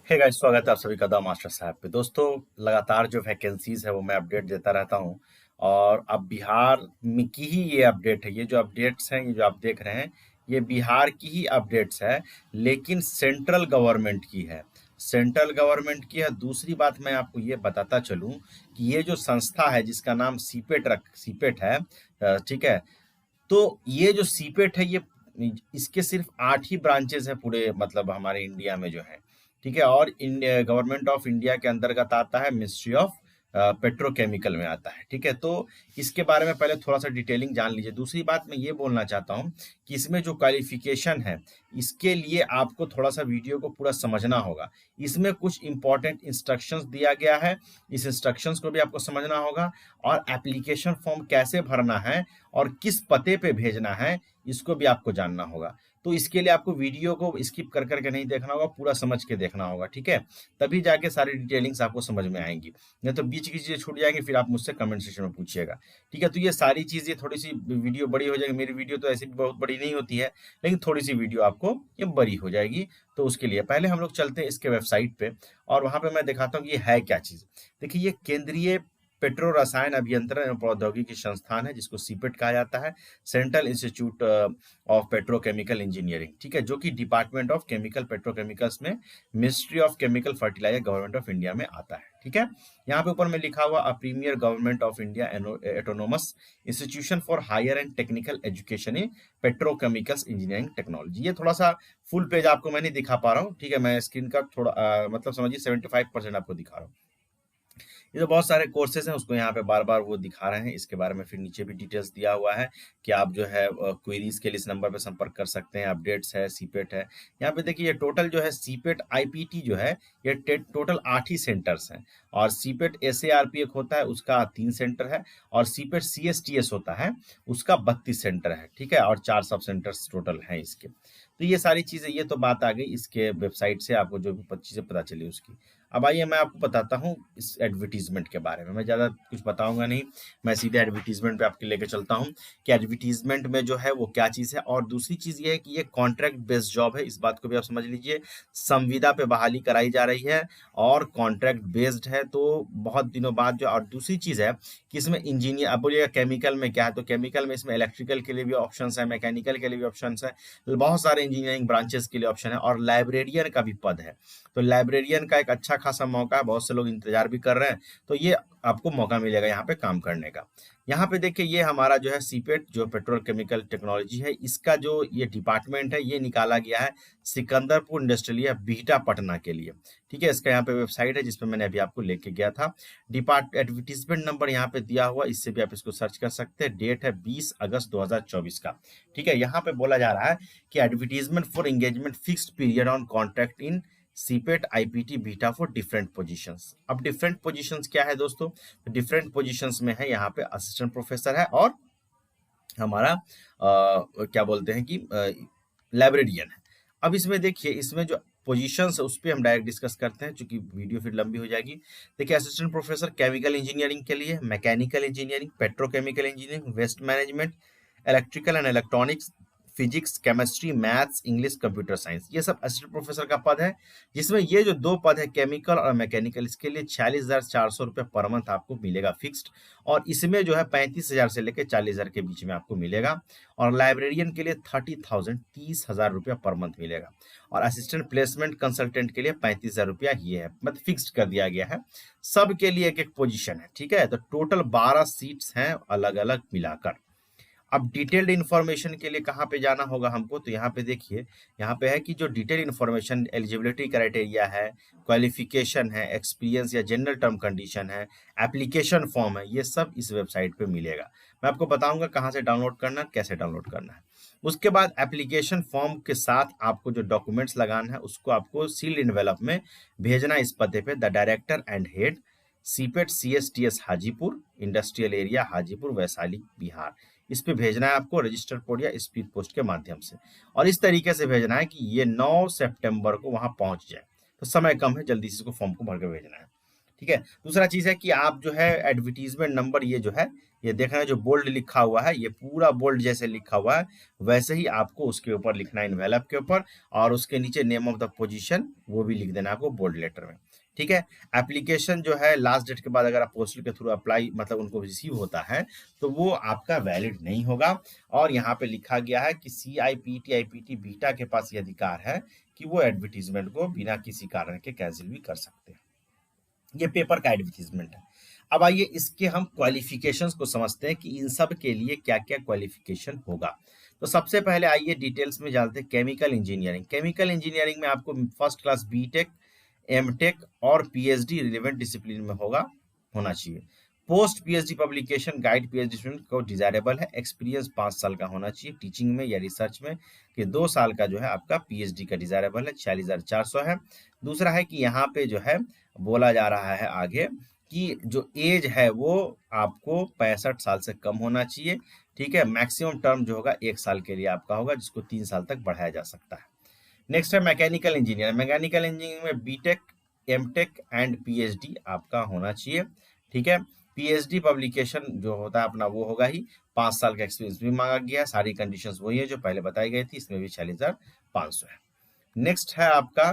Hey guys, स्वागत है आप सभी का द मास्टर साहब पे। दोस्तों, लगातार जो वैकेंसीज है वो मैं अपडेट देता रहता हूँ। और अब बिहार में की ही ये अपडेट है। ये जो अपडेट्स हैं, ये जो आप देख रहे हैं, ये बिहार की ही अपडेट्स है, लेकिन सेंट्रल गवर्नमेंट की है। सेंट्रल गवर्नमेंट की है। दूसरी बात मैं आपको ये बताता चलूँ कि ये जो संस्था है जिसका नाम सीपेट है, ठीक है। तो ये जो सीपेट है, ये इसके सिर्फ 8 ही ब्रांचेस हैं पूरे, मतलब हमारे इंडिया में जो है, ठीक है। और गवर्नमेंट ऑफ इंडिया के अंतर्गत आता है, मिनिस्ट्री ऑफ पेट्रोकेमिकल में आता है, ठीक है। तो इसके बारे में पहले थोड़ा सा डिटेलिंग जान लीजिए। दूसरी बात मैं ये बोलना चाहता हूँ कि इसमें जो क्वालिफिकेशन है, इसके लिए आपको थोड़ा सा वीडियो को पूरा समझना होगा। इसमें कुछ इंपॉर्टेंट इंस्ट्रक्शंस दिया गया है, इस इंस्ट्रक्शंस को भी आपको समझना होगा। और एप्लीकेशन फॉर्म कैसे भरना है और किस पते पे भेजना है, इसको भी आपको जानना होगा। तो इसके लिए आपको वीडियो को स्किप कर करके नहीं देखना होगा, पूरा समझ के देखना होगा, ठीक है। तभी जाके सारी डिटेलिंग्स आपको समझ में आएंगी। नहीं तो बीच की चीजें छूट जाएंगी, फिर आप मुझसे कमेंट सेक्शन में पूछिएगा, ठीक है। तो ये सारी चीजें, थोड़ी सी वीडियो बड़ी हो जाएगी। मेरी वीडियो तो ऐसी भी बहुत बड़ी नहीं होती है, लेकिन थोड़ी सी वीडियो आपको ये बड़ी हो जाएगी। तो उसके लिए पहले हम लोग चलते हैं इसके वेबसाइट पे, और वहां पे मैं दिखाता हूँ कि ये है क्या चीज। देखिए, ये केंद्रीय पेट्रो रसायन अभियंत्रण एवं प्रौद्योगिकी संस्थान है, जिसको सीपेट कहा जाता है। Central institute of petrochemical engineering, ठीक है, जो कि डिपार्टमेंट ऑफ केमिकल पेट्रोकेमिकल्स में, ministry of chemical fertiliser, government of India में आता है, ठीक है। यहाँ पे ऊपर में लिखा हुआ a premier government of India autonomous institution for higher and technical education in petrochemicals engineering technology. ये थोड़ा सा फुल पेज आपको मैं नहीं दिखा पा रहा हूँ, ठीक है। मैं स्क्रीन का थोड़ा मतलब समझिए 75% आपको दिखा रहा हूँ। ये तो बहुत सारे कोर्सेज हैं, उसको यहाँ पे बार बार वो दिखा रहे हैं। इसके बारे में फिर नीचे भी डिटेल्स दिया हुआ है कि आप जो है क्वेरीज के लिए इस नंबर पे संपर्क कर सकते हैं। अपडेट्स है, सीपेट है। यहाँ पे देखिए, ये टोटल जो है सीपेट आईपीटी जो है, ये टोटल 8 ही सेंटर्स हैं। और सीपेट एसएआरपी एक होता है, उसका 3 सेंटर है। और सीपेट सीएसटीएस होता है, उसका 32 सेंटर है, ठीक है। और 4 सब सेंटर्स टोटल हैं इसके। तो ये सारी चीजें, ये तो बात आ गई इसके वेबसाइट से, आपको जो भी चीजें पता चली उसकी। अब आइए मैं आपको बताता हूँ इस एडवर्टीजमेंट के बारे में। मैं ज़्यादा कुछ बताऊंगा नहीं, मैं सीधे एडवर्टीजमेंट पे आपके लेके चलता हूँ कि एडवर्टीजमेंट में जो है वो क्या चीज़ है। और दूसरी चीज़ ये है कि ये कॉन्ट्रैक्ट बेस्ड जॉब है, इस बात को भी आप समझ लीजिए। संविदा पे बहाली कराई जा रही है और कॉन्ट्रैक्ट बेस्ड है, तो बहुत दिनों बाद जो। और दूसरी चीज़ है कि इसमें इंजीनियर, अब बोलिएगा केमिकल में क्या है, तो केमिकल में इसमें इलेक्ट्रिकल के लिए भी ऑप्शन है, मैकेनिकल के लिए भी ऑप्शन है, बहुत सारे इंजीनियरिंग ब्रांचेस के लिए ऑप्शन है। और लाइब्रेरियन का भी पद है। तो लाइब्रेरियन का एक अच्छा खासा मौका है, बहुत से लोग इंतजार भी कर रहे हैं। तो ये आपको मौका मिलेगा यहाँ पे काम करने का। यहाँ पे देखिए, ये हमारा जो है सीपेट, जो पेट्रोकेमिकल टेक्नोलॉजी है, इसका जो ये डिपार्टमेंट है, ये निकाला गया है सिकंदरपुर इंडस्ट्रियल बिहटा पटना के लिए, ठीक है। इसका यहाँ पे वेबसाइट है, जिसपे मैंने अभी आपको लेके गया था। एडवर्टीजमेंट नंबर यहाँ पे दिया हुआ, इससे भी आप इसको सर्च कर सकते हैं। डेट है 20 अगस्त 2024 का, ठीक है। यहाँ पे बोला जा रहा है कि advertisement for engagement fixed period on contract in CIPET IPT beta for different positions. अब डिफरेंट पोजीशंस क्या है दोस्तों? तो डिफरेंट पोजीशंस में है, यहाँ पे असिस्टेंट प्रोफेसर है, और हमारा क्या बोलते हैं कि लाइब्रेरियन है। अब इसमें देखिए, इसमें जो पोजीशंस है उस पर हम डायरेक्ट डिस्कस करते हैं, क्योंकि वीडियो फिर लंबी हो जाएगी। देखिए, असिस्टेंट प्रोफेसर केमिकल इंजीनियरिंग के लिए, mechanical engineering, petrochemical engineering, waste management, electrical and electronics, physics, chemistry, maths, English, computer science, ये सब असिस्टेंट प्रोफेसर का पद है। जिसमें ये जो 2 पद है, केमिकल और मैकेनिकल, इसके लिए 46,400 रुपये पर मंथ आपको मिलेगा फिक्स्ड। और इसमें जो है 35,000 से लेकर 40,000 के बीच में आपको मिलेगा। और लाइब्रेरियन के लिए 30,000 रुपया पर मंथ मिलेगा। और असिस्टेंट प्लेसमेंट कंसल्टेंट के लिए 35,000 रुपया ये है, मतलब फिक्स्ड कर दिया गया है। सब के लिए एक एक पोजीशन है, ठीक है। तो टोटल 12 सीट्स हैं अलग अलग मिलाकर। अब डिटेल्ड इन्फॉर्मेशन के लिए कहाँ पे जाना होगा हमको? तो यहाँ पे देखिए, यहाँ पे है कि जो डिटेल इन्फॉर्मेशन, एलिजिबिलिटी क्राइटेरिया है, क्वालिफिकेशन है, एक्सपीरियंस या जनरल टर्म कंडीशन है, एप्लीकेशन फॉर्म है, ये सब इस वेबसाइट पे मिलेगा। मैं आपको बताऊंगा कहाँ से डाउनलोड करना है, कैसे डाउनलोड करना है। उसके बाद एप्लीकेशन फॉर्म के साथ आपको जो डॉक्यूमेंट्स लगाना है, उसको आपको सील्ड एनवेलप में भेजना इस पते पे, the director and head, CIPET CSTS Hajipur, industrial area Hajipur, Vaishali, Bihar. इस पे भेजना है आपको रजिस्टर पोर्ट या स्पीड पोस्ट के माध्यम से। और इस तरीके से भेजना है कि ये 9 सितंबर को वहां पहुंच जाए। तो समय कम है, जल्दी से इसको फॉर्म को भर के भेजना है, ठीक है। दूसरा चीज है कि आप जो है एडवर्टीजमेंट नंबर ये जो है, ये देख रहे हैं जो बोल्ड लिखा हुआ है, ये पूरा बोल्ड जैसे लिखा हुआ है वैसे ही आपको उसके ऊपर लिखना है, इन्वेलप के ऊपर, और उसके नीचे नेम ऑफ द पोजीशन वो भी लिख देना आपको बोल्ड लेटर में। ठीक है। एप्लीकेशन जो है लास्ट डेट के बाद अगर आप पोस्टल के थ्रू अप्लाई मतलब उनको रिसीव होता है तो वो आपका वैलिड नहीं होगा। और यहाँ पे लिखा गया है कि CIPT IPT बीटा के पास ये अधिकार है कि वो एडवर्टीजमेंट को बिना किसी कारण के कैंसिल भी कर सकते हैं। ये पेपर का एडवर्टीजमेंट है। अब आइए इसके हम क्वालिफिकेशंस को समझते हैं कि इन सब के लिए क्या क्या क्वालिफिकेशन होगा। तो सबसे पहले आइए डिटेल्स में जानते हैं केमिकल इंजीनियरिंग। केमिकल इंजीनियरिंग में आपको फर्स्ट क्लास बीटेक, एमटेक और पीएचडी रिलेवेंट डिसिप्लिन में होना चाहिए। Post PhD publication guide PhD student को डिजायरेबल है। एक्सपीरियंस 5 साल का होना चाहिए टीचिंग में या रिसर्च में, कि 2 साल का जो है आपका पीएचडी का डिजायरेबल है, 46,400 है। दूसरा है कि यहाँ पे जो है बोला जा रहा है आगे कि जो एज है वो आपको 65 साल से कम होना चाहिए। ठीक है। मैक्सिमम टर्म जो होगा 1 साल के लिए आपका होगा, जिसको 3 साल तक बढ़ाया जा सकता है। नेक्स्ट है मैकेनिकल इंजीनियर। मैकेनिकल इंजीनियरिंग में बीटेक, एमटेक एंड पीएचडी आपका होना चाहिए। ठीक है। पीएचडी पब्लिकेशन जो होता है अपना वो होगा ही। 5 साल का एक्सपीरियंस भी मांगा गया है। सारी कंडीशंस वही है जो पहले बताई गई थी, इसमें भी 46,500 है। नेक्स्ट है आपका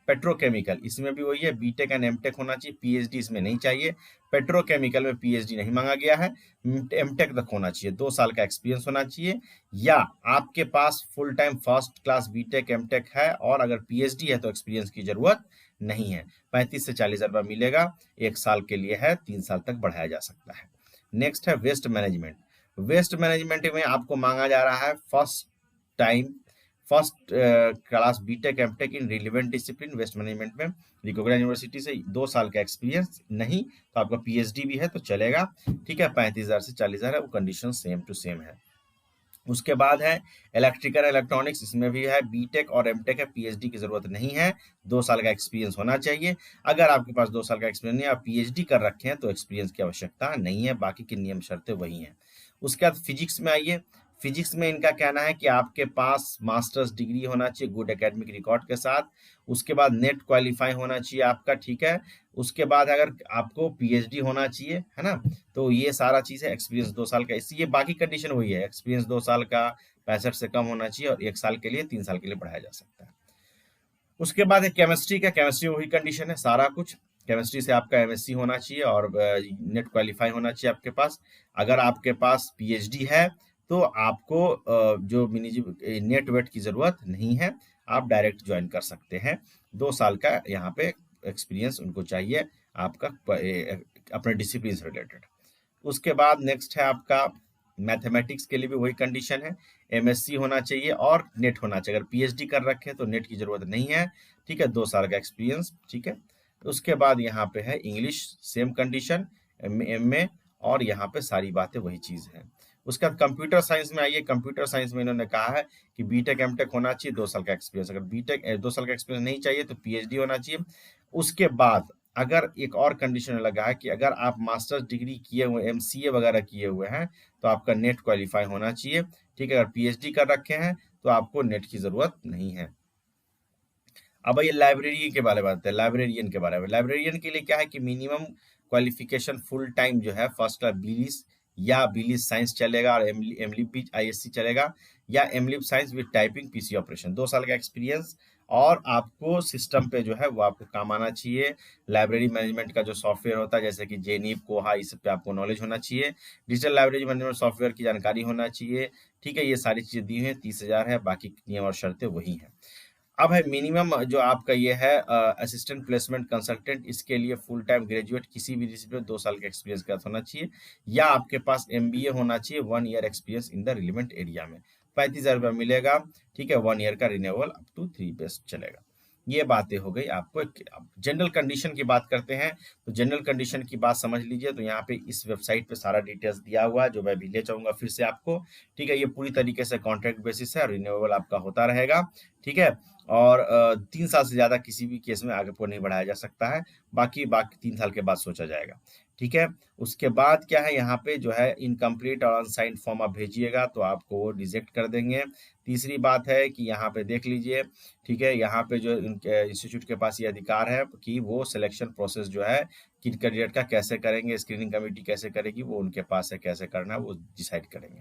पेट्रोकेमिकल। इसमें भी वही है, बीटेक एंड एमटेक होना चाहिए, पीएचडी इसमें नहीं चाहिए। पेट्रोकेमिकल में पीएचडी नहीं मांगा गया है, एमटेक तक होना चाहिए, 2 साल का एक्सपीरियंस होना चाहिए, या आपके पास full time first class BTech MTech है और अगर पीएचडी है तो एक्सपीरियंस की जरूरत नहीं है। 35 से 40,000 रुपया मिलेगा, 1 साल के लिए है, 3 साल तक बढ़ाया जा सकता है। नेक्स्ट है वेस्ट मैनेजमेंट। वेस्ट मैनेजमेंट में आपको मांगा जा रहा है first class BTech MTech in relevant discipline waste management में रिकॉग्नाइज्ड यूनिवर्सिटी से, 2 साल का एक्सपीरियंस नहीं तो आपका पीएचडी भी है तो चलेगा। ठीक है। 35,000 से 40,000 है, वो कंडीशन सेम टू सेम है। उसके बाद है इलेक्ट्रिकल इलेक्ट्रॉनिक्स। इसमें भी है बीटेक और एमटेक है, पीएचडी की जरूरत नहीं है, 2 साल का एक्सपीरियंस होना चाहिए। अगर आपके पास 2 साल का एक्सपीरियंस नहीं, आप पीएचडी कर रखे हैं तो एक्सपीरियंस की आवश्यकता नहीं है, बाकी की नियम शर्तें वही हैं। उसके बाद फिजिक्स में आइए। फिजिक्स में इनका कहना है कि आपके पास मास्टर्स डिग्री होना चाहिए गुड एकेडमिक रिकॉर्ड के साथ। उसके बाद नेट क्वालिफाई होना चाहिए आपका। ठीक है। उसके बाद अगर आपको पीएचडी होना चाहिए, है ना, तो ये सारा चीज है। एक्सपीरियंस 2 साल का, इसलिए बाकी कंडीशन वही है, एक्सपीरियंस 2 साल का, 65 से कम होना चाहिए और 1 साल के लिए, 3 साल के लिए बढ़ाया जा सकता है। उसके बाद है केमिस्ट्री का। केमिस्ट्री में वही कंडीशन है, सारा कुछ केमिस्ट्री से आपका एमएससी होना चाहिए और नेट क्वालिफाई होना चाहिए आपके पास। अगर आपके पास पीएचडी है तो आपको जो नेट वेट की जरूरत नहीं है, आप डायरेक्ट ज्वाइन कर सकते हैं। 2 साल का यहाँ पे एक्सपीरियंस उनको चाहिए आपका अपने डिसिप्लिन से रिलेटेड। उसके बाद नेक्स्ट है आपका मैथमेटिक्स के लिए भी वही कंडीशन है, एमएससी होना चाहिए और नेट होना चाहिए। अगर पीएचडी कर रखे हैं तो नेट की जरूरत नहीं है। ठीक है। 2 साल का एक्सपीरियंस। ठीक है। उसके बाद यहाँ पे है इंग्लिश, सेम कंडीशन, एमए, और यहाँ पे सारी बातें वही चीज है। उसके बाद कंप्यूटर साइंस में आइए। कंप्यूटर साइंस में इन्होंने कहा है कि बीटेक एमटेक होना चाहिए, 2 साल का एक्सपीरियंस। अगर बीटेक 2 साल का एक्सपीरियंस नहीं चाहिए तो पीएचडी होना चाहिए। उसके बाद अगर एक और कंडीशन लगा है कि अगर आप मास्टर्स डिग्री किए हुए, एमसीए वगैरह किए हुए हैं तो आपका नेट क्वालिफाई होना चाहिए। ठीक है। अगर पीएचडी कर रखे हैं तो आपको नेट की जरूरत नहीं है। अब ये लाइब्रेरी के बारे में बात है, लाइब्रेरियन के बारे में। लाइब्रेरियन के लिए क्या है कि मिनिमम क्वालिफिकेशन फुल टाइम जो है फर्स्ट क्लास बिलिस या बिलिस साइंस चलेगा और एमलिप भी आईएससी चलेगा, या MLib science with typing PC operation, 2 साल का एक्सपीरियंस, और आपको सिस्टम पे जो है वो आपको काम आना चाहिए। लाइब्रेरी मैनेजमेंट का जो सॉफ्टवेयर होता है जैसे कि जेनीप, कोहा, इस पे आपको नॉलेज होना चाहिए। डिजिटल लाइब्रेरी मैनेजमेंट सॉफ्टवेयर की जानकारी होना चाहिए। ठीक है। ये सारी चीजें दी हुई हैं, 30,000 है, बाकी नियम और शर्तें वही हैं। अब है मिनिमम जो आपका ये है असिस्टेंट प्लेसमेंट कंसल्टेंट, इसके लिए फुल टाइम ग्रेजुएट किसी भी डिसिप्लिन 2 साल का एक्सपीरियंस के साथ होना चाहिए, या आपके पास एमबीए होना चाहिए, 1 year experience in the relevant area में। 35,000 रुपया मिलेगा। ठीक है। 1 ईयर का रिन्यूअल अप टू 3 बेस्ट चलेगा। ये बातें हो गई आपको। जनरल कंडीशन की बात करते हैं तो जनरल कंडीशन की बात समझ लीजिए। तो यहाँ पे इस वेबसाइट पे सारा डिटेल्स दिया हुआ है जो मैं भी ले जाऊंगा फिर से आपको। ठीक है। ये पूरी तरीके से कॉन्ट्रैक्ट बेसिस है, रिन्यूएबल आपका होता रहेगा। ठीक है। और 3 साल से ज्यादा किसी भी केस में आगे को नहीं बढ़ाया जा सकता है, बाकी 3 साल के बाद सोचा जाएगा। ठीक है। उसके बाद क्या है, यहाँ पे जो है इनकम्प्लीट और अनसाइंड फॉर्म आप भेजिएगा तो आपको वो रिजेक्ट कर देंगे। तीसरी बात है कि यहाँ पे देख लीजिए, ठीक है, यहाँ पे जो इनके इंस्टीट्यूट के पास ये अधिकार है कि वो सिलेक्शन प्रोसेस जो है कि कैंडिडेट का कैसे करेंगे, स्क्रीनिंग कमेटी कैसे करेगी, वो उनके पास है, कैसे करना है वो डिसाइड करेंगे।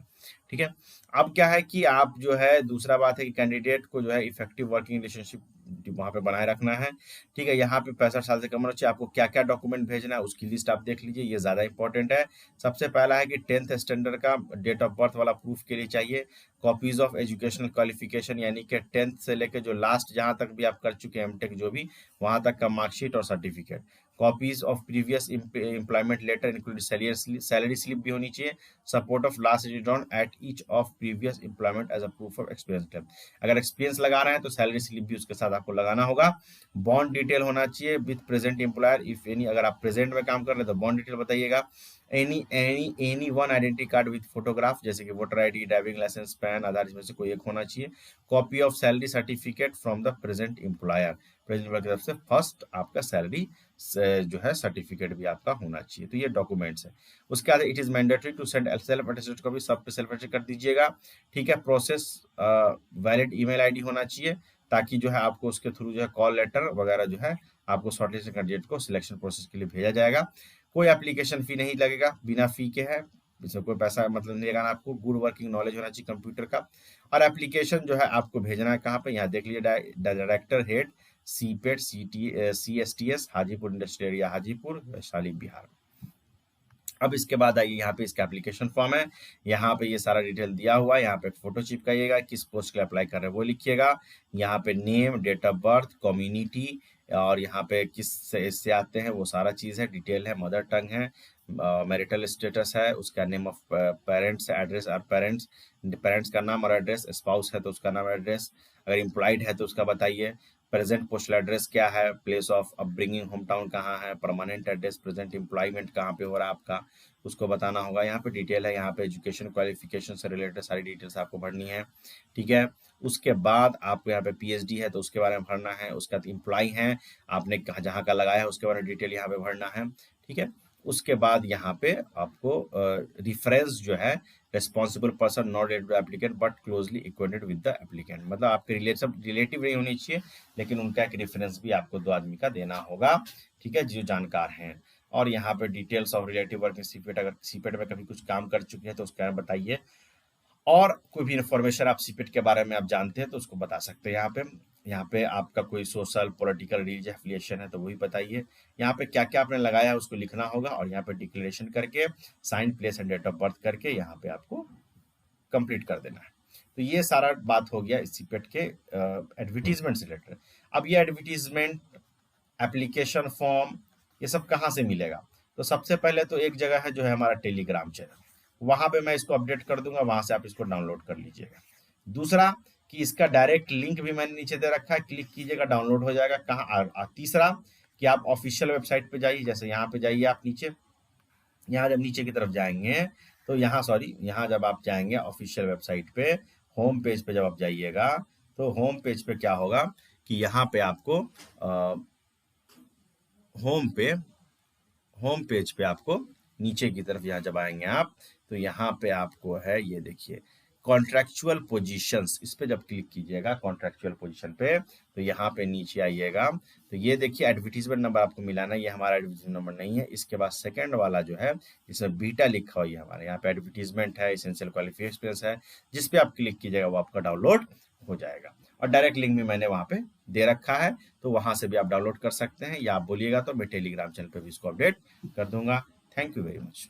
ठीक है। अब क्या है कि आप जो है, दूसरा बात है कि कैंडिडेट को जो है इफेक्टिव वर्किंग रिलेशनशिप वहाँ पे बनाए रखना है। ठीक है। यहाँ पे 65 साल से कम होना चाहिए। आपको क्या क्या डॉक्यूमेंट भेजना है उसकी लिस्ट आप देख लीजिए, ये ज़्यादा इंपॉर्टेंट है। सबसे पहला है कि 10th स्टैंडर्ड का डेट ऑफ बर्थ वाला प्रूफ के लिए चाहिए। कॉपीज ऑफ एजुकेशनल क्वालिफिकेशन यानी कि 10th से लेकर जो लास्ट जहाँ तक भी आप कर चुके हैं एमटेक जो भी, वहाँ तक का मार्कशीट और certificate. Copies of previous employment letter including salary slip भी होनी चाहिए। Support of last return at each of previous employment as a proof of experience claim. अगर एक्सपीरियंस लगा रहे हैं तो सैलरी स्लिप भी उसके साथ आपको लगाना होगा। बॉन्ड डिटेल होना चाहिए with present employer if any, अगर आप प्रेजेंट में काम कर रहे हैं तो बॉन्ड डिटेल बताइएगा। Any one identity card with photograph, जैसे कि voter ID, driving licence, PAN, Aadhaar, इसमें से कोई एक होना चाहिए। Copy of salary certificate from the present employer, present employer की तरफ से फर्स्ट आपका सैलरी जो है सर्टिफिकेट भी आपका होना चाहिए। तो ये डॉक्यूमेंट्स है। उसके बाद it is mandatory to send self attested copy, सब पे सेल्फ अटेस्टेड कर दीजिएगा। ठीक है। प्रोसेस वैलिड ईमेल आईडी होना चाहिए ताकि जो है आपको उसके थ्रू जो है कॉल लेटर वगैरह जो है आपको शॉर्टलिस्ट कैंडिडेट को सिलेक्शन प्रोसेस के लिए भेजा जाएगा। कोई एप्लीकेशन फी नहीं लगेगा, बिना फी के है, इसमें कोई पैसा मतलब नहीं लगाना आपको। गुड वर्किंग नॉलेज होना चाहिए कंप्यूटर का। और एप्लीकेशन जो है आपको भेजना है कहाँ पे, यहाँ देख लीजिए, director head CIPET CSTS Hajipur industrial area Hajipur Vaishali Bihar. अब इसके बाद आइए, यहाँ पे इसका एप्लीकेशन फॉर्म है, यहाँ पे ये सारा डिटेल दिया हुआ है। यहाँ पे फोटो चिपकाइएगा, किस पोस्ट के लिए अप्लाई कर रहे हैं वो लिखिएगा। यहाँ पे name, date of birth, community, और यहाँ पे किस से इससे आते हैं वो सारा चीज़ है, डिटेल है, मदर टंग है, मैरिटल स्टेटस है, उसका नेम ऑफ पेरेंट्स, एड्रेस और पेरेंट्स, पेरेंट्स का नाम और एड्रेस, स्पाउस है तो उसका नाम एड्रेस, अगर एम्प्लॉयड है तो उसका बताइए। प्रेजेंट पोस्टल एड्रेस क्या है, place of upbringing home town कहाँ है, परमानेंट एड्रेस, प्रेजेंट एम्प्लॉयमेंट कहाँ पे हो रहा है आपका, उसको बताना होगा। यहाँ पे डिटेल है, यहाँ पे एजुकेशन क्वालिफिकेशन से रिलेटेड सारी डिटेल्स आपको भरनी है। ठीक है। उसके बाद आपको यहाँ पे PhD है तो उसके बारे में भरना है। उसके बाद एम्प्लॉय है, आपने जहाँ का लगाया है उसके बारे में डिटेल यहाँ पे भरना है। ठीक है। उसके बाद यहाँ पे आपको रिफरेंस जो है, responsible person not related to applicant but closely equated with the applicant, मतलब आपके रिलेटिव नहीं होनी चाहिए लेकिन उनका एक रेफरेंस भी आपको 2 आदमी का देना होगा। ठीक है, जो जानकार हैं। और यहाँ पे details of relative work CIPET, अगर सीपेट में कभी कुछ काम कर चुके हैं तो उसका बताइए। और कोई भी इन्फॉर्मेशन आप सीपेट के बारे में आप जानते हैं तो उसको बता सकते हैं। यहाँ पे आपका कोई सोशल, पॉलिटिकल, रिलीजियस एफिलिएशन है तो वही बताइए। यहाँ पे क्या क्या आपने लगाया है उसको लिखना होगा और यहाँ पे डिक्लेरेशन करके sign, place and date of birth करके यहाँ पे आपको कंप्लीट कर देना है। तो ये सारा बात हो गया इस सीपेट के एडवर्टीजमेंट से रिलेटेड। अब ये एडवर्टीजमेंट, एप्लीकेशन फॉर्म, ये सब कहाँ से मिलेगा? तो सबसे पहले तो एक जगह है जो है हमारा टेलीग्राम चैनल, वहां पे मैं इसको अपडेट कर दूंगा, वहां से आप इसको डाउनलोड कर लीजिएगा। दूसरा कि इसका डायरेक्ट लिंक भी मैंने नीचे दे रखा है, क्लिक कीजिएगा डाउनलोड हो जाएगा। कहाँ? तीसरा कि आप ऑफिशियल वेबसाइट पे जाइए, जैसे यहाँ पे जाइए आप नीचे, यहाँ जब नीचे की तरफ जाएंगे तो यहाँ जब आप जाएंगे ऑफिशियल वेबसाइट पे, होम पेज पे जब आप जाइएगा तो होम पेज पे क्या होगा कि यहाँ पे आपको होम पेज पे आपको नीचे की तरफ यहाँ जब आएंगे आप तो यहाँ पे आपको है, ये देखिए, कॉन्ट्रेक्चुअल पोजीशंस, इस पे जब क्लिक कीजिएगा कॉन्ट्रेक्चुअल पोजीशन पे तो यहाँ पे नीचे आइएगा तो ये देखिए एडवर्टीजमेंट नंबर आपको मिलाना है, ये हमारा एडवर्टीजमेंट नंबर नहीं है। इसके बाद सेकंड वाला जो है इसमें बीटा लिखा हुआ है, हमारे यहाँ पे एडवर्टीजमेंट है, एसेंशियल क्वालिफिकेशन एक्सपीरियंस है, जिस पे आप क्लिक कीजिएगा वो आपका डाउनलोड हो जाएगा। और डायरेक्ट लिंक भी मैंने वहाँ पे दे रखा है तो वहां से भी आप डाउनलोड कर सकते हैं, या आप बोलिएगा तो मैं टेलीग्राम चैनल पे भी इसको अपडेट कर दूंगा। Thank you very much.